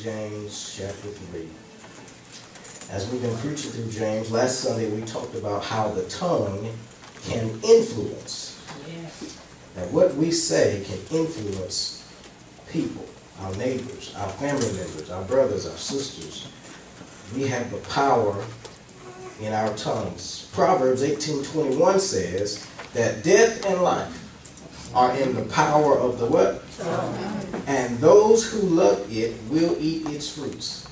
James chapter 3. As we've been preaching through James, last Sunday we talked about how the tongue can influence. Yes. That what we say can influence people, our neighbors, our family members, our brothers, our sisters. We have the power in our tongues. Proverbs 18:21 says that death and life are in the power of the what? And those who love it will eat its fruits.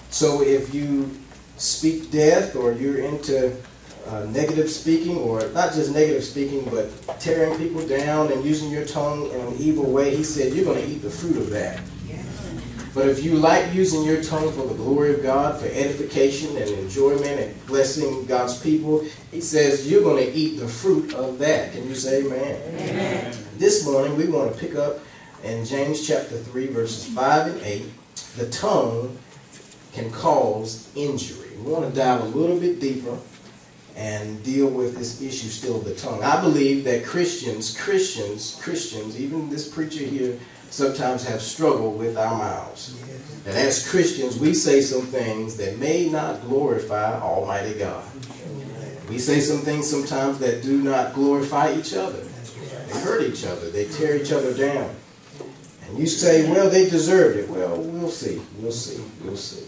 So if you speak death, or you're into negative speaking, or not just negative speaking, but tearing people down and using your tongue in an evil way, he said you're going to eat the fruit of that. But if you like using your tongue for the glory of God, for edification and enjoyment and blessing God's people, he says you're going to eat the fruit of that. Can you say amen? Amen. This morning we want to pick up in James chapter 3, verses 5 and 8. The tongue can cause injury. We want to dive a little bit deeper and deal with this issue still of the tongue. I believe that Christians, even this preacher here, sometimes have struggled with our mouths. That as Christians, we say some things that may not glorify Almighty God. We say some things sometimes that do not glorify each other. They hurt each other. They tear each other down. And you say, well, they deserved it. Well, we'll see. We'll see. We'll see.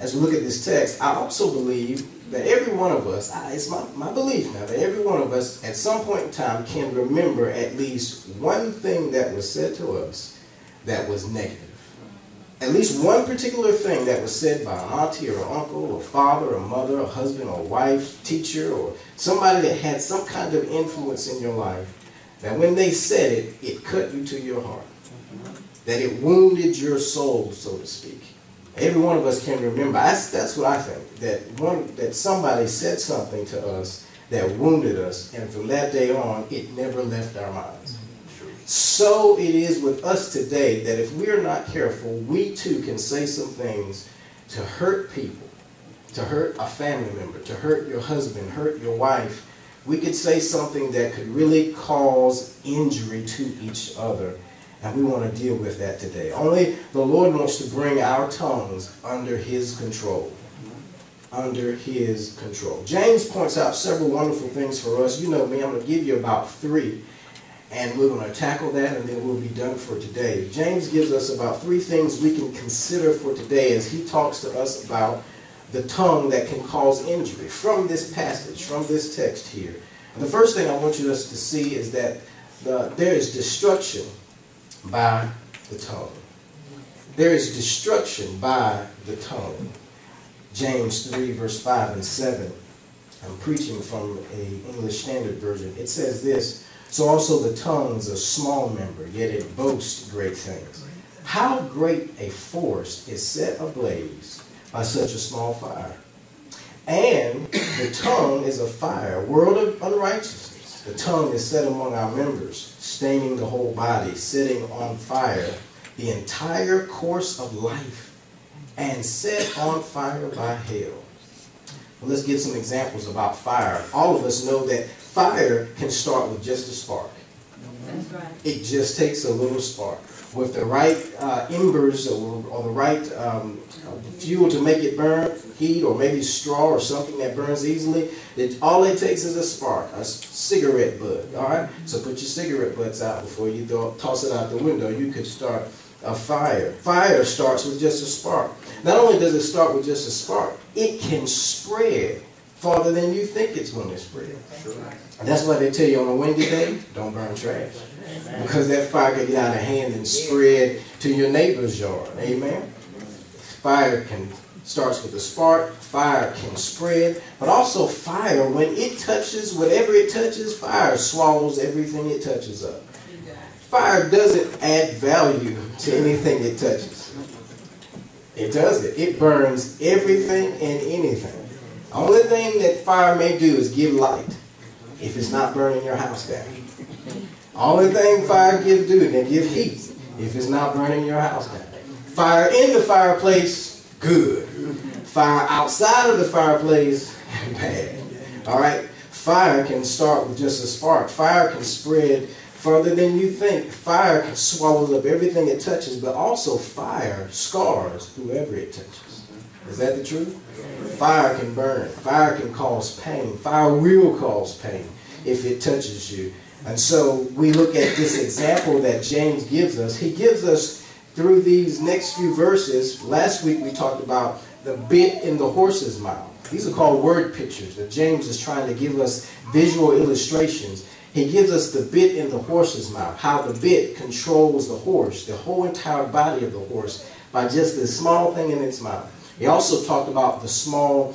As we look at this text, I also believe that every one of us, it's my belief now, that every one of us at some point in time can remember at least one thing that was said to us that was negative. At least one particular thing that was said by an auntie or uncle or father or mother or husband or wife, teacher, or somebody that had some kind of influence in your life, that when they said it, it cut you to your heart. That it wounded your soul, so to speak. Every one of us can remember. That's what I think. That somebody said something to us that wounded us, and from that day on, it never left our minds. So it is with us today that if we are not careful, we too can say some things to hurt people, to hurt a family member, to hurt your husband, hurt your wife. We could say something that could really cause injury to each other. And we want to deal with that today. Only the Lord wants to bring our tongues under His control. Under His control. James points out several wonderful things for us. You know me, I'm going to give you about 3. And we're going to tackle that, and then we'll be done for today. James gives us about 3 things we can consider for today as he talks to us about the tongue that can cause injury from this passage, from this text here. And the first thing I want you to see is that there is destruction by the tongue. There is destruction by the tongue. James 3, verse 5 and 7. I'm preaching from an English Standard Version. It says this, so also the tongue is a small member, yet it boasts great things. How great a forest is set ablaze by such a small fire. And the tongue is a fire, a world of unrighteousness. The tongue is set among our members, staining the whole body, setting on fire the entire course of life, and set on fire by hell. Well, let's get some examples about fire. All of us know that fire can start with just a spark. That's right. It just takes a little spark. With the right embers or the right fuel to make it burn, heat, or maybe straw or something that burns easily, all it takes is a spark, a cigarette butt. All right? So put your cigarette butts out before you toss it out the window. You could start a fire. Fire starts with just a spark. Not only does it start with just a spark, it can spread farther than you think it's going to spread. And that's why they tell you on a windy day, don't burn trash. Because that fire can get out of hand and spread to your neighbor's yard. Amen? Fire starts with a spark. Fire can spread. But also fire, when it touches, whatever it touches, fire swallows everything it touches up. Fire doesn't add value to anything it touches. It doesn't. It burns everything and anything. The only thing that fire may do is give light if it's not burning your house down. Only thing fire gives do is give heat if it's not burning your house down. Fire in the fireplace, good. Fire outside of the fireplace, bad. All right? Fire can start with just a spark. Fire can spread further than you think. Fire swallows up everything it touches, but also fire scars whoever it touches. Is that the truth? Fire can burn. Fire can cause pain. Fire will cause pain if it touches you. And so we look at this example that James gives us. He gives us through these next few verses. Last week we talked about the bit in the horse's mouth. These are called word pictures that James is trying to give us visual illustrations. He gives us the bit in the horse's mouth, how the bit controls the horse, the whole entire body of the horse, by just this small thing in its mouth. He also talked about the small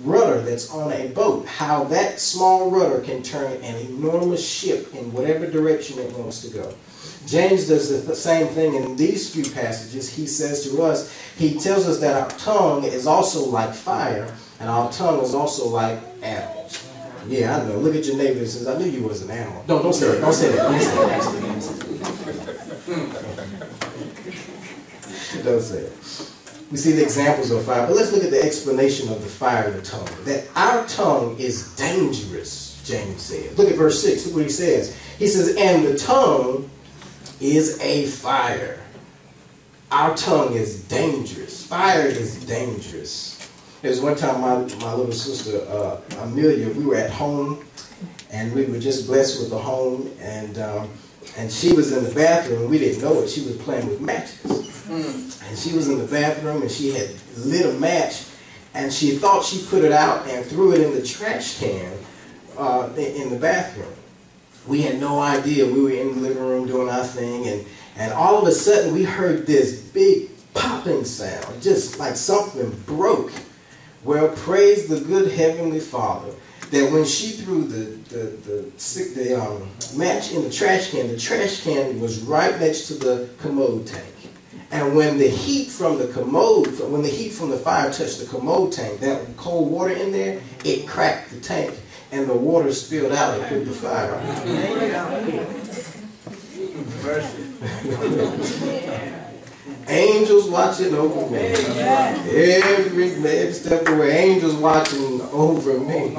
rudder that's on a boat, how that small rudder can turn an enormous ship in whatever direction it wants to go. James does the same thing in these few passages. He says to us, he tells us that our tongue is also like fire, and our tongue is also like animals. Yeah, I know. Look at your neighbor and says, I knew you was an animal. No, don't say it. Don't say that. Don't say that. Don't say it. We see the examples of fire, but let's look at the explanation of the fire in the tongue. That our tongue is dangerous, James said. Look at verse 6. Look what he says. He says, and the tongue is a fire. Our tongue is dangerous. Fire is dangerous. There was one time my little sister, Amelia, we were at home, and we were just blessed with the home, and she was in the bathroom. We didn't know it. She was playing with matches. And she was in the bathroom, and she had lit a match, and she thought she put it out and threw it in the trash can in the bathroom. We had no idea. We were in the living room doing our thing, and all of a sudden we heard this big popping sound, just like something broke. Well, praise the good Heavenly Father that when she threw the match in the trash can was right next to the commode tank. And when the heat from the fire touched the commode tank, that cold water in there, it cracked the tank, and the water spilled out and put the fire out. Angels watching over me. Every step away, angels watching over me.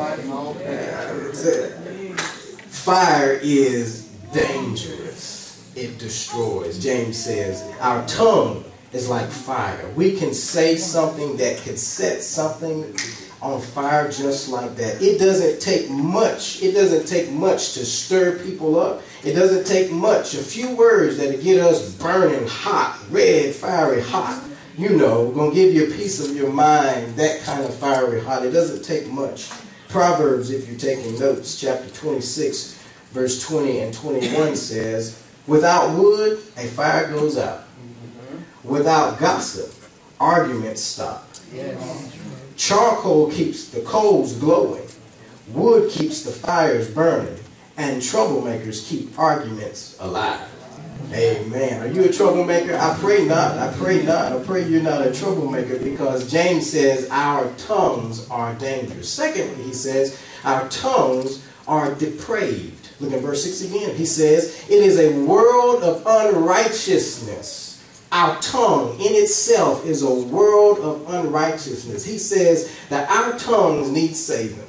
Fire is dangerous. It destroys. James says our tongue is like fire. We can say something that could set something on fire just like that. It doesn't take much. It doesn't take much to stir people up. It doesn't take much. A few words that'll get us burning hot, red, fiery hot. You know, gonna give you a piece of your mind, that kind of fiery hot. It doesn't take much. Proverbs, if you're taking notes, chapter 26, verse 20 and 21 says, without wood, a fire goes out. Without gossip, arguments stop. Charcoal keeps the coals glowing. Wood keeps the fires burning. And troublemakers keep arguments alive. Amen. Are you a troublemaker? I pray not. I pray not. I pray you're not a troublemaker, because James says our tongues are dangerous. Secondly, he says our tongues are depraved. Look at verse 6 again. He says, it is a world of unrighteousness. Our tongue in itself is a world of unrighteousness. He says that our tongues need saving.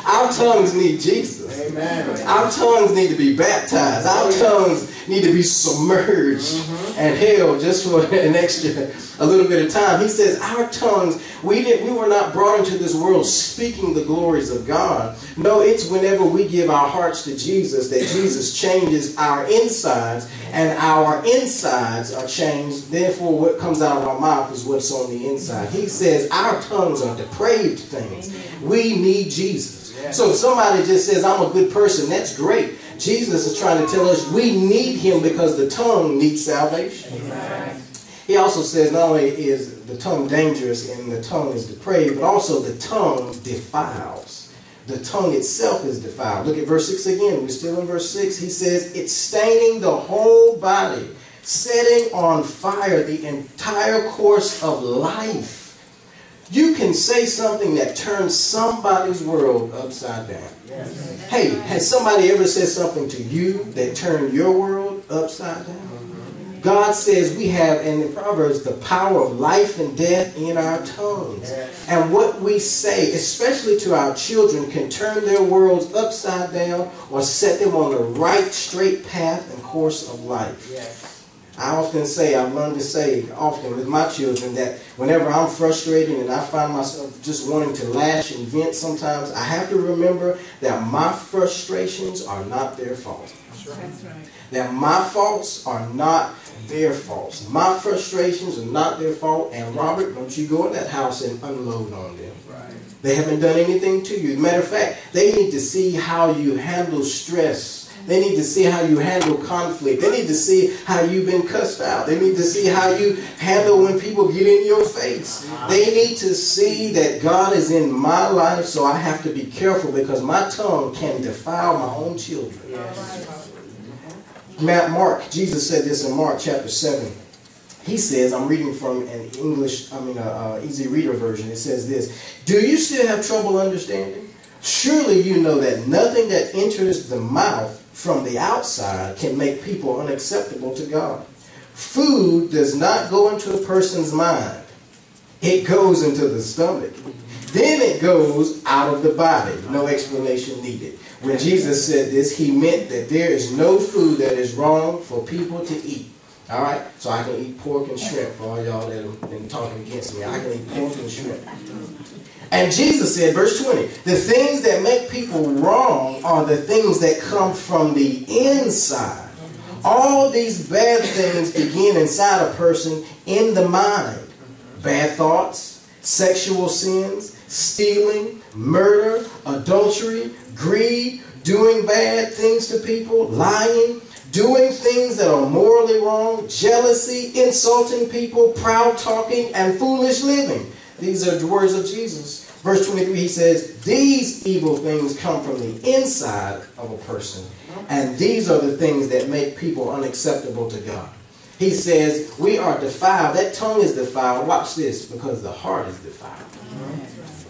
Our tongues need Jesus. Amen. Our tongues need to be baptized. Our tongues need to be submerged and held just for an extra, a little bit of time. He says our tongues, we were not brought into this world speaking the glories of God. No, it's whenever we give our hearts to Jesus that Jesus changes our insides, and our insides are changed. Therefore, what comes out of our mouth is what's on the inside. He says our tongues are depraved things. We need Jesus. So if somebody just says, I'm a good person, that's great. Jesus is trying to tell us we need him because the tongue needs salvation. Amen. He also says not only is the tongue dangerous and the tongue is depraved, but also the tongue defiles. The tongue itself is defiled. Look at verse 6 again. We're still in verse 6. He says, it's staining the whole body, setting on fire the entire course of life. You can say something that turns somebody's world upside down. Yes. Hey, has somebody ever said something to you that turned your world upside down? God says we have, and in Proverbs, the power of life and death in our tongues. And what we say, especially to our children, can turn their worlds upside down or set them on the right, straight path and course of life. I often say, I've learned to say often with my children that whenever I'm frustrated and I find myself just wanting to lash and vent sometimes, I have to remember that my frustrations are not their fault. That's right. That my faults are not their faults. My frustrations are not their fault. And Robert, don't you go in that house and unload on them. They haven't done anything to you. As a matter of fact, they need to see how you handle stress. They need to see how you handle conflict. They need to see how you've been cussed out. They need to see how you handle when people get in your face. They need to see that God is in my life, so I have to be careful because my tongue can defile my own children. Mark, Jesus said this in Mark chapter 7. He says, I'm reading from an easy reader version. It says this: do you still have trouble understanding? Surely you know that nothing that enters the mouth from the outside can make people unacceptable to God. Food does not go into a person's mind. It goes into the stomach. Then it goes out of the body. No explanation needed. When Jesus said this, he meant that there is no food that is wrong for people to eat. All right? So I can eat pork and shrimp. For all y'all that have been talking against me, I can eat pork and shrimp. And Jesus said, verse 20, the things that make people wrong are the things that come from the inside. All these bad things begin inside a person in the mind. Bad thoughts, sexual sins, stealing, murder, adultery, greed, doing bad things to people, lying, doing things that are morally wrong, jealousy, insulting people, proud talking, and foolish living. These are the words of Jesus. Verse 23, he says, these evil things come from the inside of a person. And these are the things that make people unacceptable to God. He says, we are defiled. That tongue is defiled. Watch this, because the heart is defiled.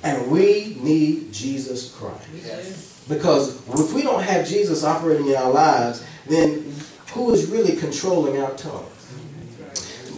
And we need Jesus Christ. Because if we don't have Jesus operating in our lives, then who is really controlling our tongue?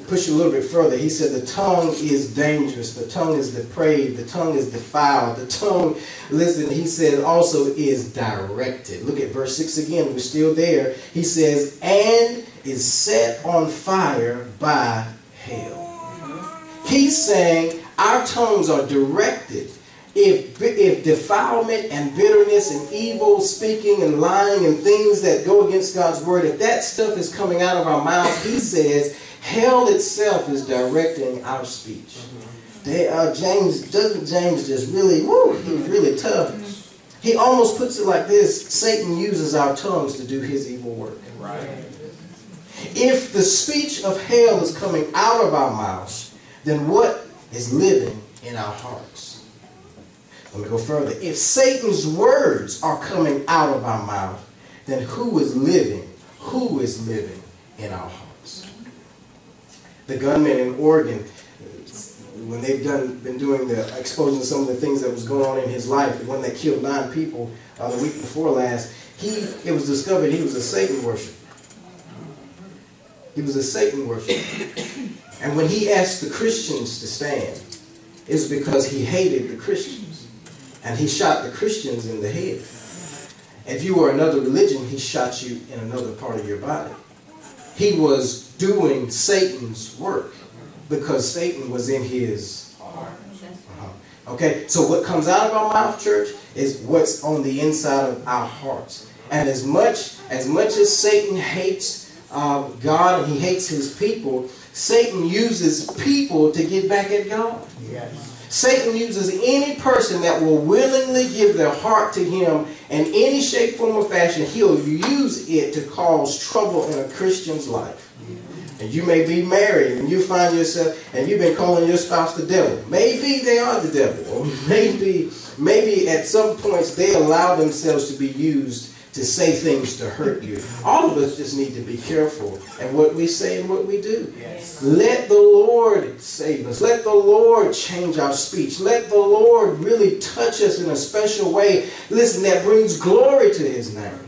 Push a little bit further. He said the tongue is dangerous. The tongue is depraved. The tongue is defiled. The tongue, listen, he said also is directed. Look at verse 6 again. We're still there. He says, and is set on fire by hell. He's saying our tongues are directed. If defilement and bitterness and evil speaking and lying and things that go against God's word, if that stuff is coming out of our mouth, he says, hell itself is directing our speech. James just really, he's really tough. He almost puts it like this: Satan uses our tongues to do his evil work. Right. If the speech of hell is coming out of our mouths, then what is living in our hearts? Let me go further. If Satan's words are coming out of our mouth, then who is living in our hearts? The gunman in Oregon, when they've been doing exposing some of the things that was going on in his life, the one that killed 9 people the week before last, it was discovered he was a Satan worshiper. He was a Satan worshiper. And when he asked the Christians to stand, it was because he hated the Christians. And he shot the Christians in the head. If you were another religion, he shot you in another part of your body. He was doing Satan's work because Satan was in his heart. Okay, so what comes out of our mouth, church, is what's on the inside of our hearts. And as much as Satan hates God and he hates his people, Satan uses people to get back at God. Yes. Satan uses any person that will willingly give their heart to him in any shape, form, or fashion. He'll use it to cause trouble in a Christian's life. And you may be married and you find yourself, and you've been calling your spouse the devil. Maybe they are the devil. Or maybe at some points they allow themselves to be used to say things to hurt you. All of us just need to be careful at what we say and what we do. Yes. Let the Lord save us. Let the Lord change our speech. Let the Lord really touch us in a special way. Listen, that brings glory to his name.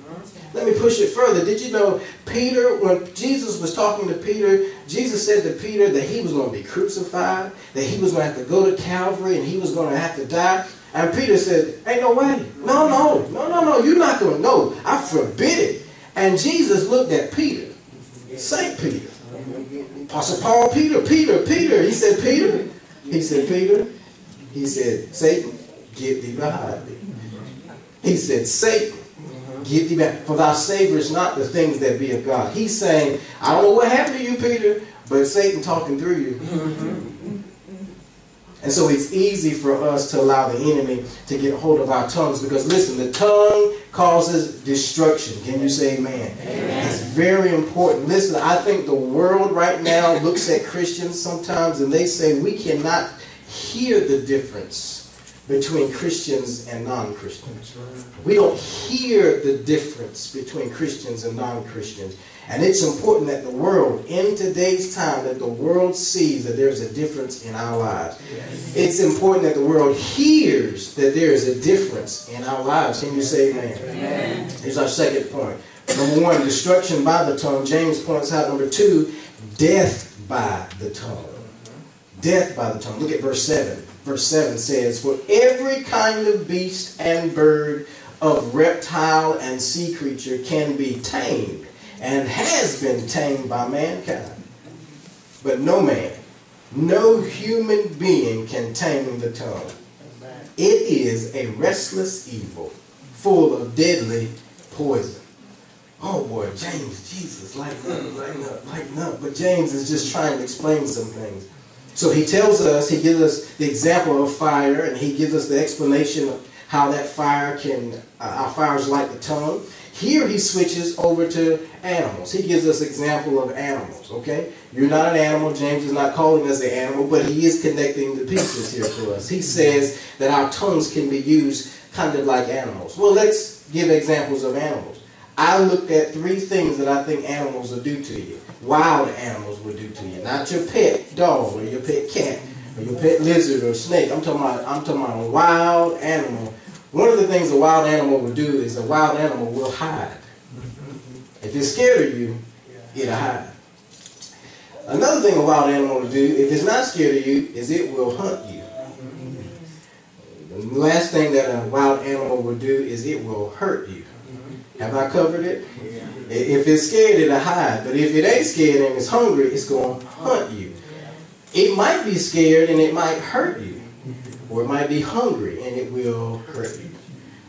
Let me push it further. Did you know Peter, when Jesus was talking to Peter, Jesus said to Peter that he was going to be crucified, that he was going to have to go to Calvary, and he was going to have to die. And Peter said, ain't no way. No, you're not going to. No, I forbid it. And Jesus looked at Peter, St. Peter, Apostle Paul, Peter. He said, Peter. He said, Peter. He said, Satan, get thee behind me. He said, Satan, get thee back. For thy savor is not the things that be of God. He's saying, I don't know what happened to you, Peter, but Satan talking through you. And so it's easy for us to allow the enemy to get a hold of our tongues because, listen, the tongue causes destruction. Can you say amen? Amen. It's very important. Listen, I think the world right now looks at Christians sometimes and they say we cannot hear the difference between Christians and non-Christians. We don't hear the difference between Christians and non-Christians. And it's important that the world, in today's time, that the world sees that there's a difference in our lives. Yes. It's important that the world hears that there is a difference in our lives. Can you say amen? Amen. Here's our second point. Number one, destruction by the tongue. James points out, number two, death by the tongue. Death by the tongue. Look at verse 7. Verse 7 says, for every kind of beast and bird, of reptile and sea creature can be tamed, and has been tamed by mankind. But no man, no human being can tame the tongue. It is a restless evil, full of deadly poison. Oh boy, James, Jesus, lighten up. But James is just trying to explain some things. So he tells us, he gives us the example of fire, and he gives us the explanation of how that fire can, our fire is like the tongue. Here he switches over to animals. He gives us example of animals, okay? You're not an animal. James is not calling us an animal, but he is connecting the pieces here for us. He says that our tongues can be used kind of like animals. Well, let's give examples of animals. I looked at three things that I think animals will do to you. Wild animals will do to you. Not your pet dog or your pet cat or your pet lizard or snake. I'm talking about a wild animal. One of the things a wild animal will do is a wild animal will hide. If it's scared of you, it'll hide. Another thing a wild animal will do, if it's not scared of you, is it will hunt you. The last thing that a wild animal will do is it will hurt you. Have I covered it? If it's scared, it'll hide. But if it ain't scared and it's hungry, it's going to hunt you. It might be scared and it might hurt you. Or it might be hungry and it will hurt you.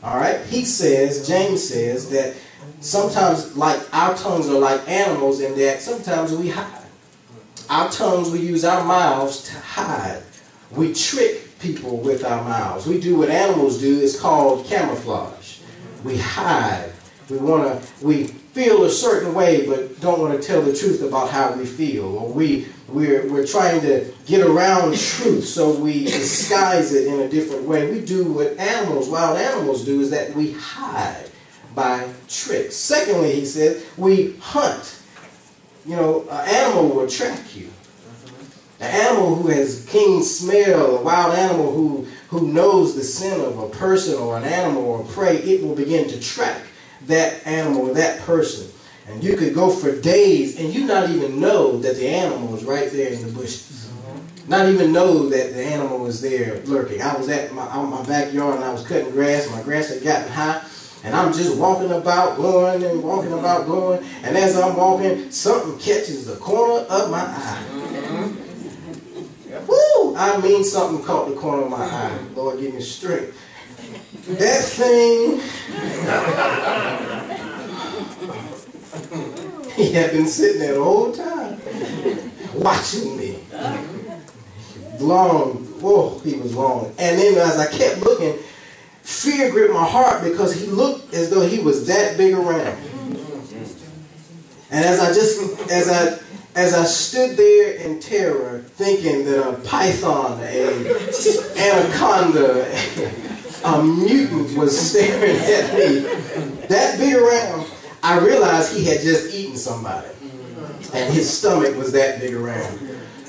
All right? He says, James says, that sometimes like our tongues are like animals in that sometimes we hide. Our tongues, we use our mouths to hide. We trick people with our mouths. We do what animals do. It's called camouflage. We hide. We feel a certain way but don't want to tell the truth about how we feel. Or we're trying to get around truth, so we disguise it in a different way. We do what wild animals do, is that we hide by tricks. Secondly, he said, we hunt. You know, an animal will track you. An animal who has keen smell, a wild animal who knows the scent of a person or an animal or prey, it will begin to track that animal or that person. And you could go for days and you not even know that the animal is right there in the bushes. Not even know that the animal is there lurking. I was at my backyard and I was cutting grass. My grass had gotten high. And I'm just walking about, going and walking about, going. And as I'm walking, something catches the corner of my eye. Woo! I mean, something caught the corner of my eye. Lord, give me strength. That thing, he had been sitting there the whole time, watching me. Long, whoa, he was long. And then as I kept looking, fear gripped my heart because he looked as though he was that big around. And as I stood there in terror, thinking that a python, an anaconda, a mutant was staring at me, that big around, I realized he had just eaten somebody. And his stomach was that big around.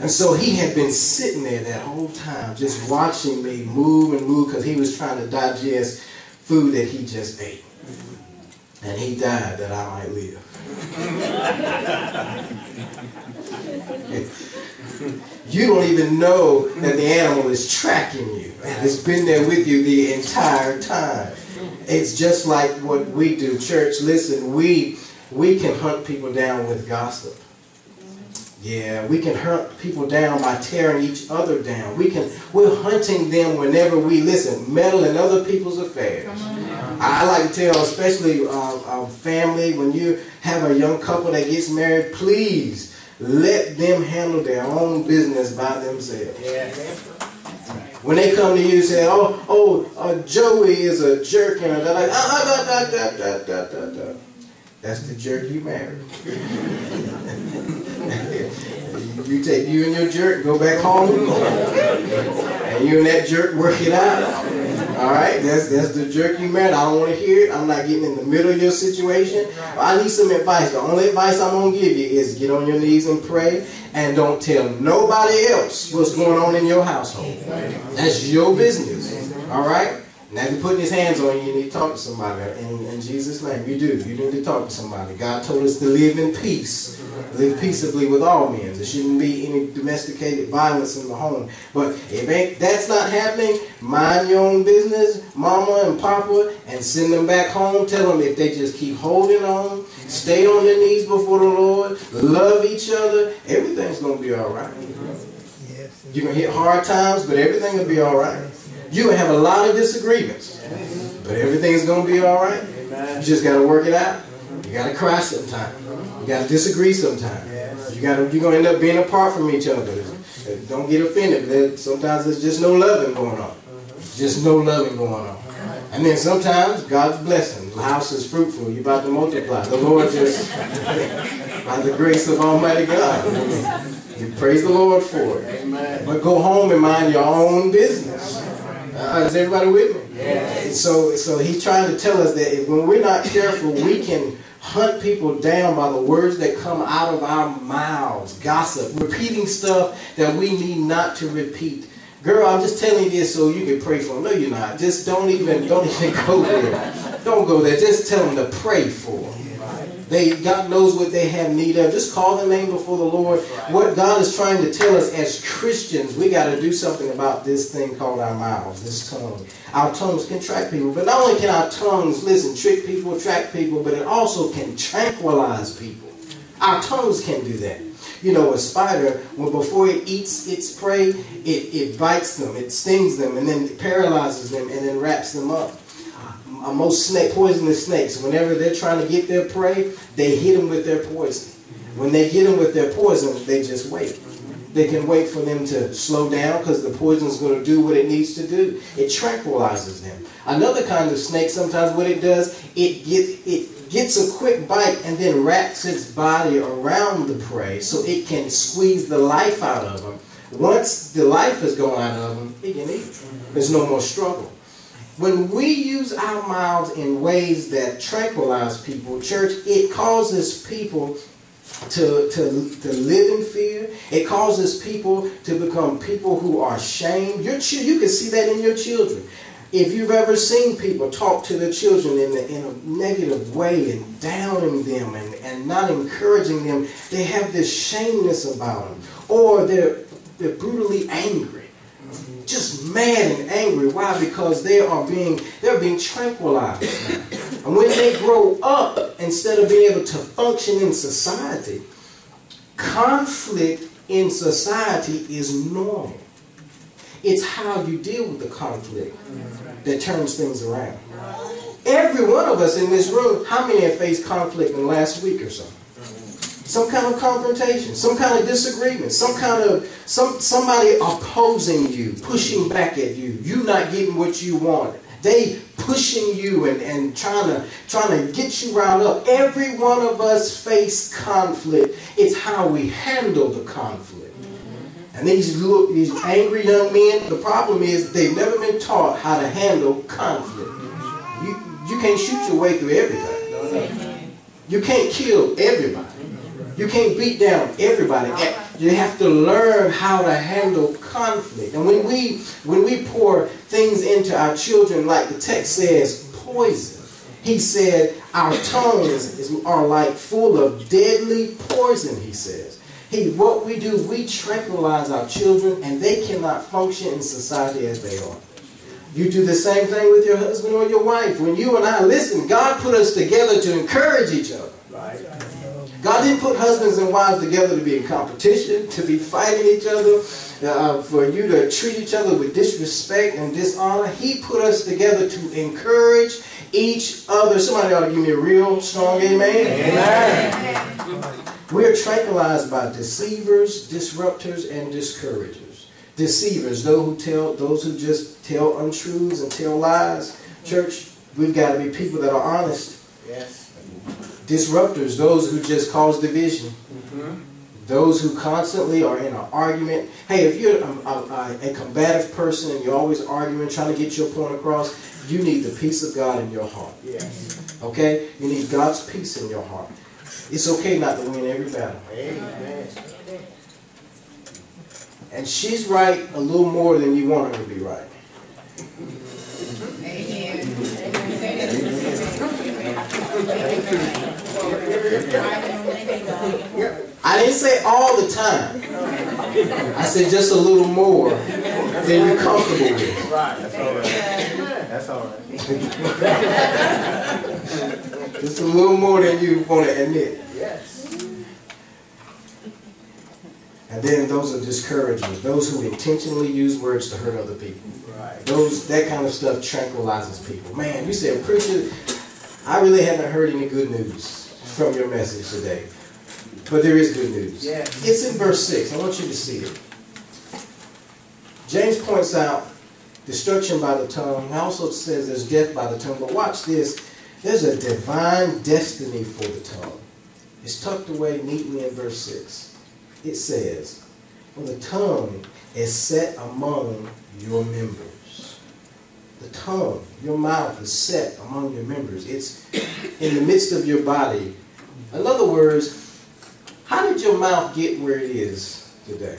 And so he had been sitting there that whole time just watching me move and move because he was trying to digest food that he just ate. And he died that I might live. You don't even know that the animal is tracking you. It's been there with you the entire time. It's just like what we do. Church, listen, we can hunt people down with gossip. Yeah, we can hunt people down by tearing each other down. We're hunting them whenever we meddle in other people's affairs. I like to tell, especially family, when you have a young couple that gets married, please let them handle their own business by themselves. When they come to you and say, Joey is a jerk, and they're like, that's the jerk you married. You take you and your jerk, go back home, and you and that jerk work it out. All right, that's the jerk you married. I don't want to hear it. I'm not getting in the middle of your situation. I need some advice. The only advice I'm going to give you is get on your knees and pray, and don't tell nobody else what's going on in your household. That's your business. All right? Now, if you're putting his hands on you, you need to talk to somebody. In Jesus' name, you do. You need to talk to somebody. God told us to live in peace. Live peaceably with all men. There shouldn't be any domesticated violence in the home. But if that's not happening, mind your own business, mama and papa, and send them back home. Tell them if they just keep holding on, stay on their knees before the Lord, love each other, everything's going to be all right. You're going to hit hard times, but everything will be all right. You're going to have a lot of disagreements, but everything's going to be all right. You just got to work it out. You got to cry sometimes. You got to disagree sometimes. You're going to end up being apart from each other. Don't get offended. Sometimes there's just no loving going on. Just no loving going on. And then sometimes God's blessing. The house is fruitful. You're about to multiply. The Lord just, by the grace of Almighty God, you praise the Lord for it. But go home and mind your own business. Is everybody with me? Yes. So he's trying to tell us that when we're not careful, we can hunt people down by the words that come out of our mouths. Gossip, repeating stuff that we need not to repeat. Girl, I'm just telling you this so you can pray for them. No, you're not. Just don't even go there. Don't go there. Just tell them to pray for them. God knows what they have need of. Just call the name before the Lord. What God is trying to tell us as Christians, we got to do something about this thing called our mouths, this tongue. Our tongues can track people. But not only can our tongues, trick people, track people, but it also can tranquilize people. Our tongues can do that. You know, a spider, before it eats its prey, it bites them, it stings them, and then it paralyzes them, and then wraps them up. Most poisonous snakes, whenever they're trying to get their prey, they hit them with their poison. When they get them with their poison, they just wait. They can wait for them to slow down because the poison is going to do what it needs to do. It tranquilizes them. Another kind of snake, sometimes what it does, it gets a quick bite and then wraps its body around the prey so it can squeeze the life out of them. Once the life is gone out of them, it can eat. There's no more struggle. When we use our mouths in ways that tranquilize people, church, it causes people to live in fear. It causes people to become people who are shamed. You can see that in your children. If you've ever seen people talk to their children in a negative way and downing them and not encouraging them, they have this shameness about them. Or they're brutally angry. Just mad and angry. Why? Because they're being tranquilized. And when they grow up, instead of being able to function in society, conflict in society is normal. It's how you deal with the conflict that turns things around. Every one of us in this room, how many have faced conflict in the last week or so? Some kind of confrontation, some kind of disagreement, somebody opposing you, pushing back at you, you not getting what you wanted. They pushing you and trying to get you riled up. Every one of us face conflict. It's how we handle the conflict. And these angry young men, the problem is they've never been taught how to handle conflict. You can't shoot your way through everything. You can't kill everybody. You can't beat down everybody. You have to learn how to handle conflict. And when we pour things into our children, like the text says, poison. He said, our tongues are like full of deadly poison, he says. What we do, we tranquilize our children, and they cannot function in society as they are. You do the same thing with your husband or your wife. When you and I listen, God put us together to encourage each other. Right? God didn't put husbands and wives together to be in competition, to be fighting each other, for you to treat each other with disrespect and dishonor. He put us together to encourage each other. Somebody ought to give me a real strong amen. Amen. We are tranquilized by deceivers, disruptors, and discouragers. Deceivers, those who just tell untruths and tell lies. Church, we've got to be people that are honest. Yes. Disruptors, those who just cause division. Mm-hmm. Those who constantly are in an argument. Hey, if you're a combative person and you're always arguing, trying to get your point across, you need the peace of God in your heart. Yes. Okay? You need God's peace in your heart. It's okay not to win every battle. Amen. And she's right a little more than you want her to be right. Amen. I didn't say all the time. I said just a little more than you're comfortable with. Right. That's all right. That's all right. Just a little more than you want to admit. Yes. And then those are discouragers, those who intentionally use words to hurt other people. Right. That kind of stuff tranquilizes people. Man, you said, preacher, I really haven't heard any good news from your message today. But there is good news. Yes. It's in verse 6. I want you to see it. James points out destruction by the tongue. He also says there's death by the tongue. But watch this. There's a divine destiny for the tongue. It's tucked away neatly in verse 6. It says, well, the tongue is set among your members. The tongue, your mouth is set among your members. It's in the midst of your body. In other words, how did your mouth get where it is today?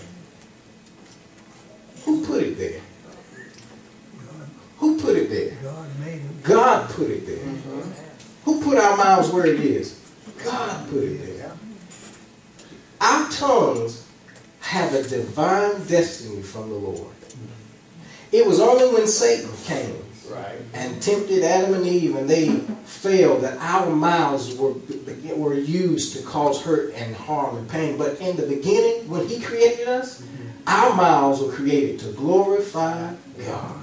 Who put it there? Who put it there? God put it there. Mm-hmm. Who put our mouths where it is? God put it there. Our tongues have a divine destiny from the Lord. It was only when Satan came and tempted Adam and Eve and they failed that our mouths were used to cause hurt and harm and pain. But in the beginning, when he created us, our mouths were created to glorify God.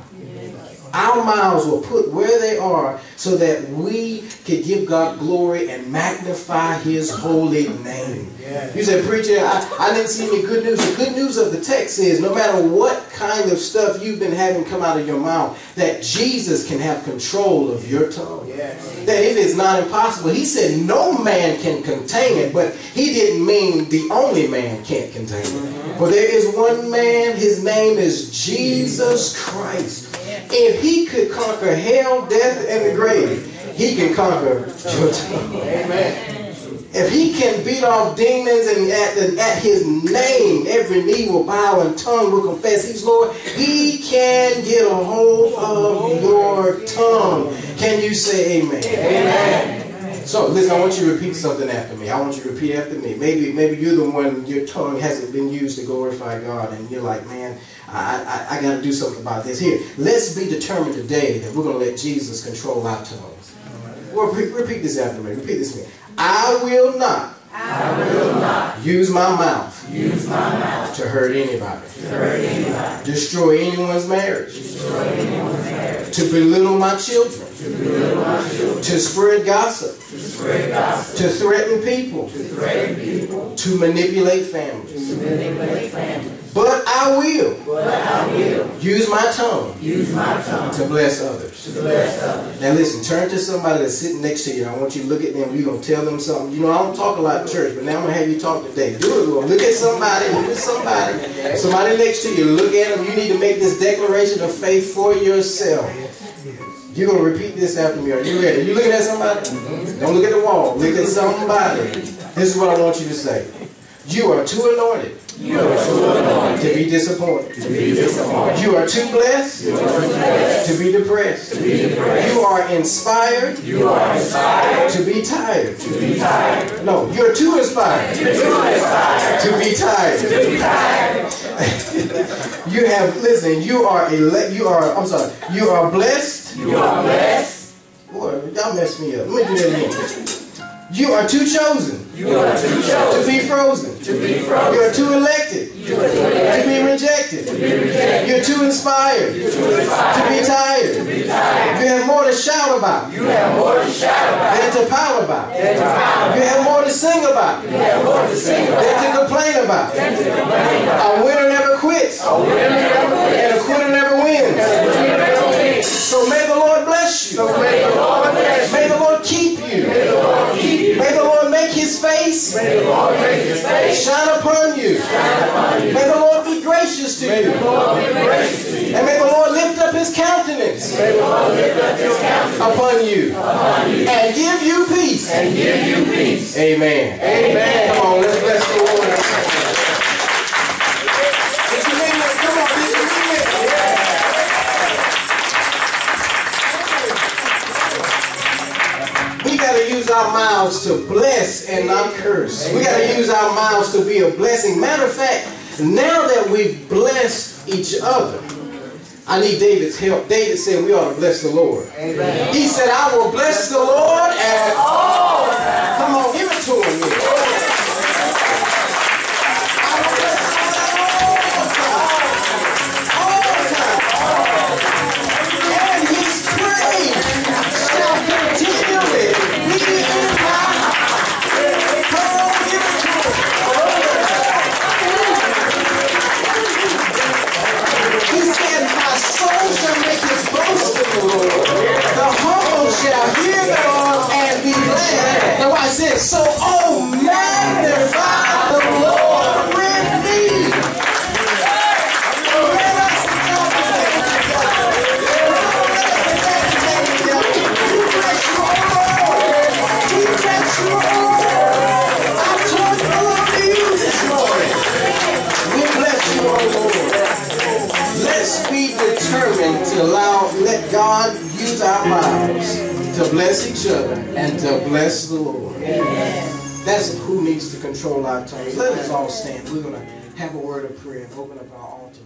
Our mouths were put where they are so that we could give God glory and magnify his holy name. Yeah. You said, preacher, I didn't see any good news. The good news of the text is no matter what kind of stuff you've been having come out of your mouth, that Jesus can have control of your tongue. Yes. That it is not impossible. He said no man can contain it, but he didn't mean the only man can't contain it. For there is one man, his name is Jesus Christ. If he could conquer hell, death, and the grave, he can conquer your tongue. Amen. If he can beat off demons and at his name, every knee will bow and tongue will confess he's Lord, he can get a hold of your tongue. Can you say amen? Amen. So, listen, I want you to repeat something after me. I want you to repeat after me. Maybe you're the one, your tongue hasn't been used to glorify God, and you're like, man, I got to do something about this. Here, let's be determined today that we're going to let Jesus control our tongues. Well, repeat this after me. Repeat this to me. I will not use my mouth to hurt anybody. Destroy anyone's marriage. To belittle my children. To spread gossip. To threaten people. To manipulate families. But I will use my tongue to bless others. Now listen, turn to somebody that's sitting next to you. I want you to look at them. You're going to tell them something. You know, I don't talk a lot in church, but now I'm going to have you talk today. Do it, Lord. Look at somebody. Look at somebody. Somebody next to you. Look at them. You need to make this declaration of faith for yourself. You're going to repeat this after me. Are you ready? Are you looking at somebody? Don't look at the wall. Look at somebody. This is what I want you to say. You are too anointed. You are too anointed To be disappointed. to be disappointed. You are too blessed. You are too blessed To be depressed. to be depressed. You are inspired. You are inspired To be tired. to be tired. No, you're too inspired. You're too inspired To be tired. to be tired. You have, listen, you are blessed. You are blessed. Boy, y'all messed me up. Let me do that again. You are too chosen. You are too To chosen be frozen. to be You frozen. are too elected. You are too To elected be rejected. to be rejected. You're too inspired. You're too To inspired be tired. to be tired. You have more to shout about You have more to shout about than to pout about. than to power. You have more to sing about You have more to sing about than to complain about. than to complain about. A winner never quits, A winner never and a wins. quitter never wins. A winner never wins. So may the Lord bless you. So may the Lord bless you. May the Lord keep you. May the Lord keep you. May the Lord make his face May the Lord make his face shine upon you. shine upon you. May the Lord be gracious to you. Lord be gracious to you. And may the Lord lift up his countenance May the Lord lift up his countenance upon you and give you peace. and give you peace. Amen. Amen. Come on, let's bless the Lord. It's communion. Come on, it's communion. We got to use our mouths to bless and not curse. We got to use our mouths to be a blessing. Matter of fact, now that we've blessed each other, I need David's help. David said we ought to bless the Lord. Amen. He said, I will bless the Lord at all times. Come on, give it to him. Yeah. I will bless the Lord at all times. And his praise shall continually be in my mouth. Come on, give it to him. He said, my soul shall make his boast in the Lord. The humble shall hear thereof and be glad. The wife says, so oh magnify the Lord with me. Let us celebrate together. We bless you, O Lord. We bless you, O Lord. I told the Lord to you this morning. We bless you, O Lord. Let's be determined to let God use our mouths to bless each other and to bless the Lord. That's who needs to control our tongues. Let us all stand. We're going to have a word of prayer and open up our altar.